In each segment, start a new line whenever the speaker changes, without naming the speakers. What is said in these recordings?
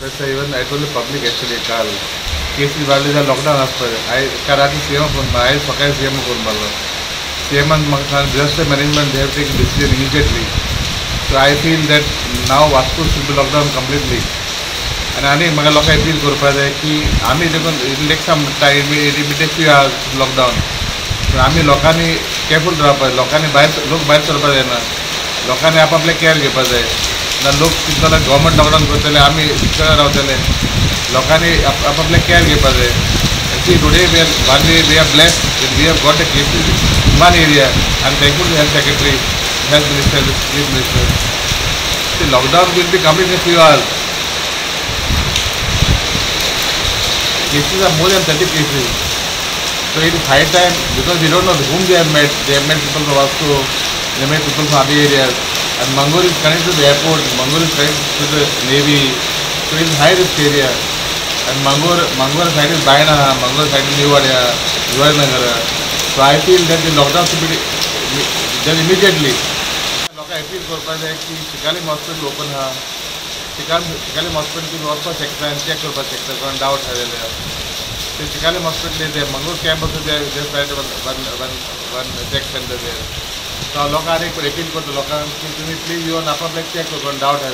Even I told the public yesterday, Carl, cases valid the lockdown as per. I Karati CM phone, I Sakai CM phone ballo. CM and Makan just the management they have taken decision immediately. So I feel that now Vasco should be locked down completely. And I think Magaloka appeal Gurpada ki Ami it will take some time, it will take few hours lockdown. So Ami Lokani careful drop, Lokani look by Surpadena. Lokani आपले care घेवपाक जाय ना लोक चिंतले government lockdown करतले आमी सगळे रावतले लोकांनी आपले केअर घेवपाक जाय सी today we are blessed we have got a cases in one area and thankful to health secretary health minister chief minister see lockdown will be complete in few hours cases are more than 30 cases so it is high time because we don't know whom they have met people from Vasco. They met people from other areas and Mangur is connected to the airport, Mangur is connected to the Navy, so it is high risk area and Mangur side is Bayana, Mangur side is Newada, Yuvarnagara. So I feel that the lockdown should be done immediately. Loka appeal korpa hai ki Shikalim hospital open ha, Shikalim hospital ki और पर check and check korpa check one doubt है ले. So Shikalim hospital is there, Mangur camp also there, just right one check center there. तो लोग आ रहे हैं appeal को तो लोग कि तुम्हें प्लीज यो ना पब्लिक चेक को डाउट है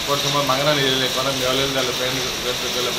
कोई तुम्हें मांगना नहीं ले कोना मेल डाले पेन कर दे